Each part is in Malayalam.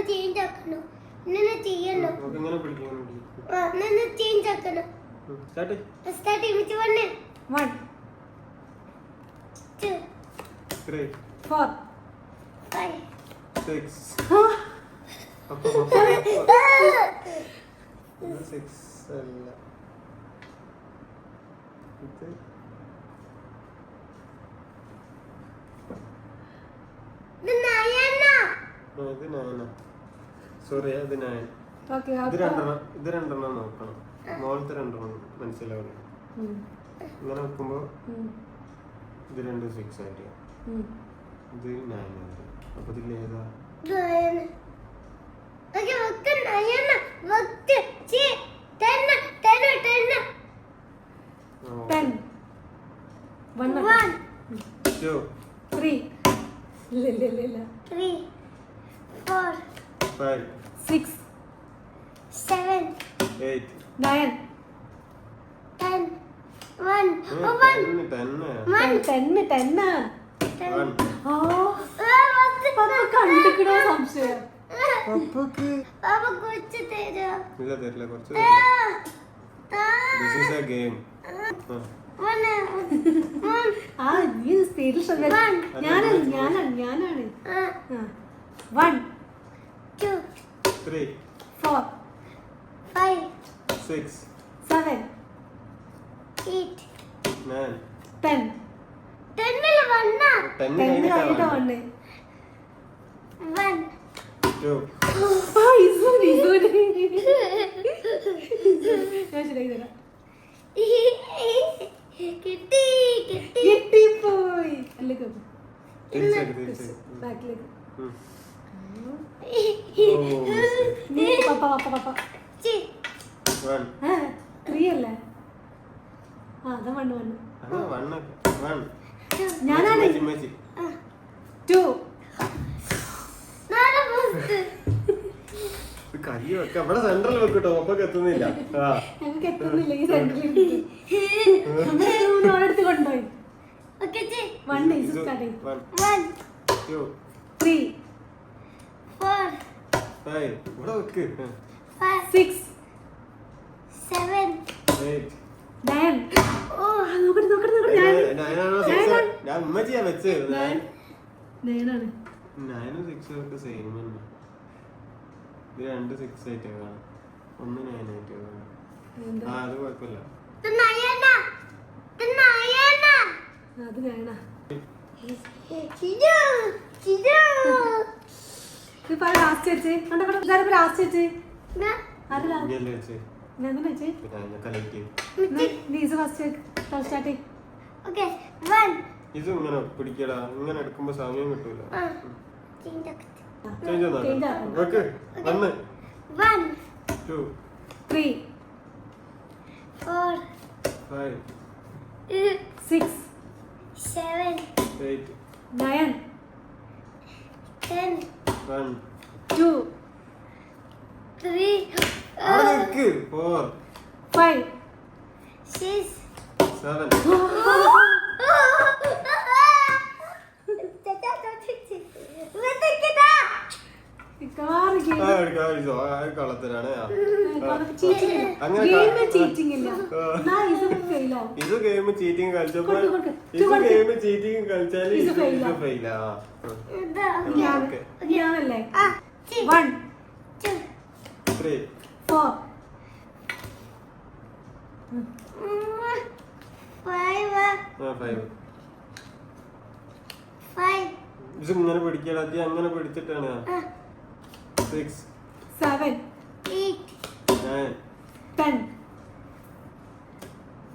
ചേഞ്ച് ആക്കണം. ഇങ്ങനെ ചെയ്യണം. ഇങ്ങനെ പിടിക്കണം. ഇങ്ങനെ ചേഞ്ച് ആക്കണം. സ്റ്റാർട്ട് ചെയ്യിച്ച് 1 2 3 4 5 6 6 അല്ല ഇത് 9. സോറി അത് 9. ഇത് രണ്ടെണ്ണം നോക്കണം. മോളത്തെ രണ്ടെണ്ണം മനസ്സിലാവില്ല. ഇങ്ങനെ വെക്കുമ്പോ ഇത് 2 6 ആയിരിക്കും. ഇത് 9 ആയിരിക്കും. അപ്പൊ ഇതിൽ ഏതാ? 10 1 2 3 3 4 5 6 7 8 9 10 1 കണ്ടിക്കണോ സംശയം. ഇല്ല തരില്ല കുറച്ച്. This is a game. ആ നീ സ്പീഡിൽ ഞാനാണ് 1 2 3 4 5 6 7 8 9 10 10 കഴിഞ്ഞിട്ടാ 1 2 കിട്ടിപ്പോയി. ബാക്കിലേക്ക് പപ്പ 3 അല്ലേ? അതാ 1 ഞാനാണ് 2 കരിയൊക്കെ അവിടെ സെന്ററിൽ വെക്കട്ടോ. അപ്പൊക്കെ എത്തുന്നില്ല. ഞങ്ങൾക്ക് എത്തുന്നില്ല ഈ സെന്ററിൽ. എടുത്ത് കൊണ്ടുപോയി 1 is starting 1 2 3 4 5 ഇവിടെ വെക്ക് 6 7 8 9 ഞാൻ ഉമ്മച്ചിയാ വെച്ചത്. 9 ആണ്. 9 6 ഒക്കെ സെയിം തന്നെ. ഇത് 2 6 ആയിട്ട് കാണാം. 1 9 ആയിട്ട് കാണാം. അത് കുഴപ്പമില്ല. അത് വേണ ലാസ്റ്റ് വെച്ച് ലാസ്റ്റ് വെച്ച് ഇത് ഇങ്ങനെ പിടിക്കടാ. ഇങ്ങനെ എടുക്കുമ്പോ സമയം കിട്ടൂല. 1 2 3 4 5 6 7 8 9 10 1 2 3 4 5 6 7 കളത്തിലാണ്. ഇത് ഗെയിം ചീറ്റിംഗ് കളിച്ചപ്പോ കളിച്ചാല് ഇത് ഫെയിലാ. 1 3 4 5 ഇത് ഇങ്ങനെ പിടിക്കടാ. അങ്ങനെ പിടിച്ചിട്ടാണ് 6 7 8 9 10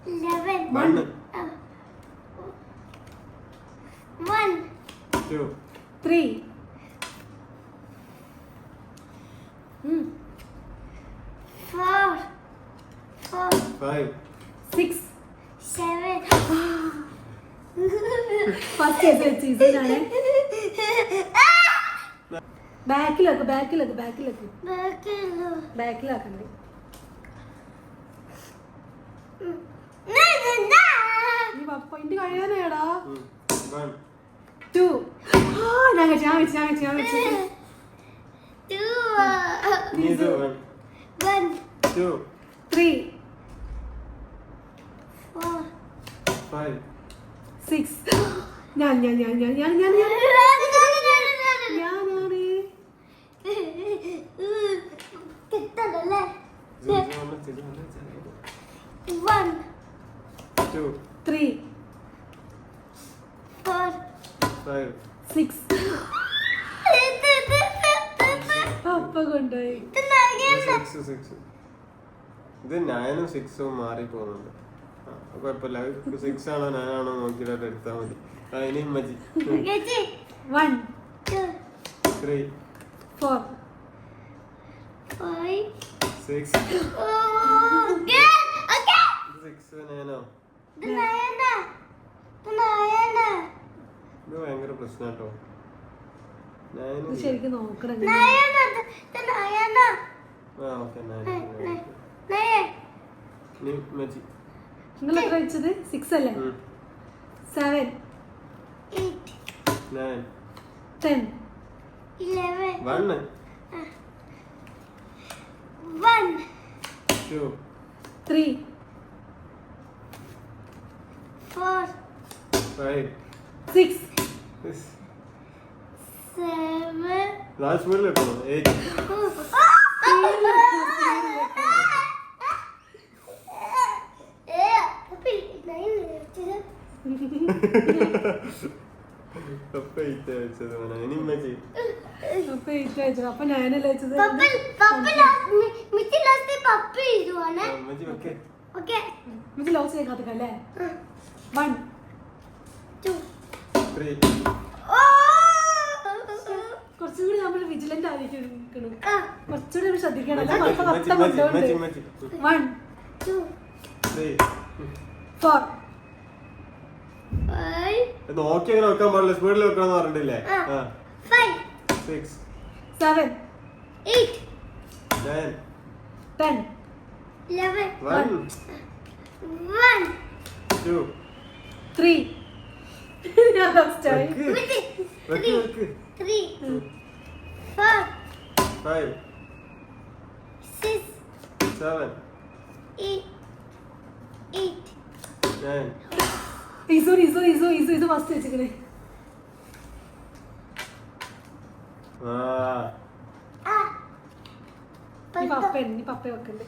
11 1 1 2 3 4 5 6 7 ഫസ്റ്റ് വെച്ചാണ് ബാക്കിലാക്കണ്ടേ. പോയിന്റ് കഴിയാനാടാ. 2 ഞാൻ വെച്ചു 2 ഇത് 1 1 2 3 4 5 6 ഞാനാണ് കിട്ടണല്ലേ 1 2 3 4 5 6 അപ്പ കൊണ്ടുപോയി 6 ഇത് 9ഉം 6ഉം മാറി പോകുന്നുണ്ട് കുഴപ്പമില്ല 6 ആണോ 9 ആണോ നോക്കിയിട്ട് എടുത്താൽ മതി ഇനി മതി 1 2 3 4 5 6 ഓക്കേ 6 9 ഇത് നയന ഇത് ഭയങ്കര പ്രശ്നം കേട്ടോ ഇത് ശരിക്കും നോക്കണം നയന ഇത് നയന ആ ഓക്കെ 9 നയന നീ മതി നിങ്ങൾ എത്ര വെച്ചത് 6 അല്ലേ 7 8 9 10 11 1 1 2 3 4 5 6 7 ലാസ്റ്റ് വീട്ടിൽ എത്തണം 8 അപ്പൊ 8 വെച്ചത് ഇനി മതി അപ്പൊ 8 വെച്ചത് അപ്പൊ 9 അല്ലേ വെച്ചത് മതി ഓക്കെ ഇത് ലോസ് കേൾക്കാത്തല്ലേ 1 3 കുറച്ചും കൂടി നമ്മൾ വിജിലന്റ് ആയിരിക്കണം കുറച്ചുകൂടി നമ്മൾ ശ്രദ്ധിക്കണം മതി 1 3 4 നോക്കി അങ്ങനെ വെക്കാൻ പാടില്ല സ്പീഡിൽ വെക്കണം പറഞ്ഞിട്ടില്ലേ 6 7 8 9 10 11 1 1 2 3 ഞാൻ ഫസ്റ്റായി വെക്ക് 3 4 5 6 7 8 9 ഇത് ഫസ്റ്റ് വെച്ചിക്കണേ ഇനി പപ്പ വെക്കണ്ടേ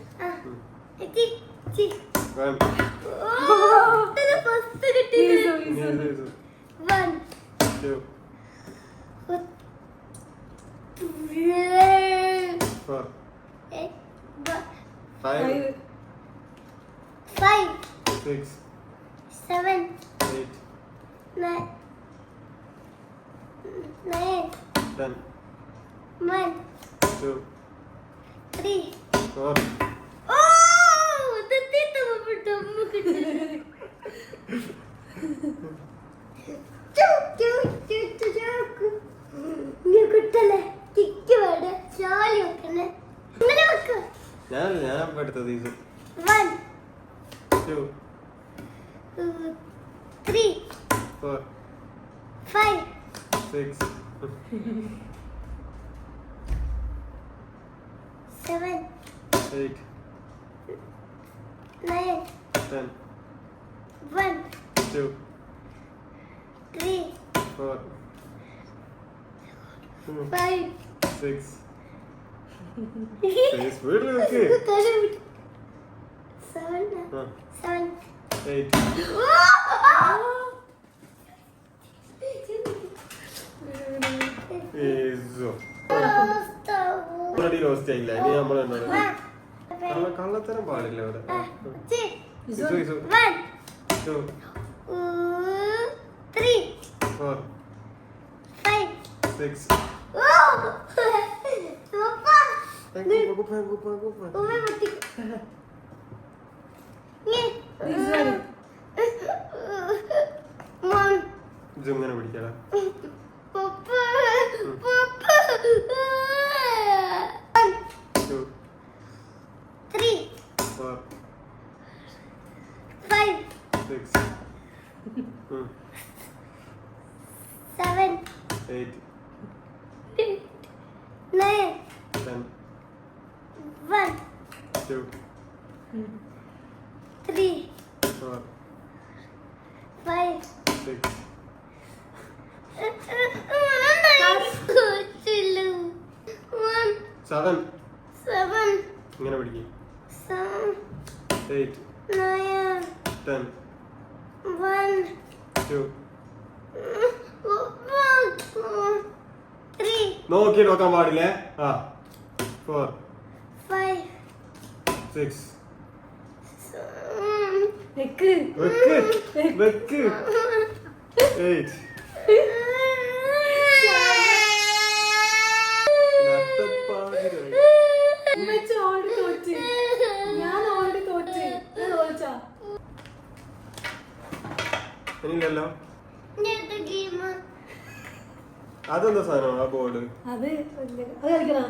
ഞാൻ എടുത്തത് ഇത് 2 3 4 5 6 7 8 9 10 1 2 3 4 5 6 സ്പീഡിൽ വെക്ക് 7 8 ലോസ്റ്റ് ആയില്ല ഇനി നമ്മൾ കള്ളത്തരം പാടില്ല ഇവിടെ 2 3 4 6 ഇങ്ങനെ പിടിക്കടാ 1 2 3 4 5 6 7 ഇങ്ങനെ പിടിക്കും 8 10 2 നോക്കി നോക്കാൻ പാടില്ലേ ആ 4 6 വെക്ക് വെക്ക് 8 ഉമ്മച്ചി ഓൾറെഡി തോറ്റ് ഞാൻ ഓൾറെഡി തോറ്റ് ഞാൻ തോൽച്ചാ ഇല്ലല്ലോ അതെന്താ സാധനം ആ ബോർഡ് അത് കളിക്കണ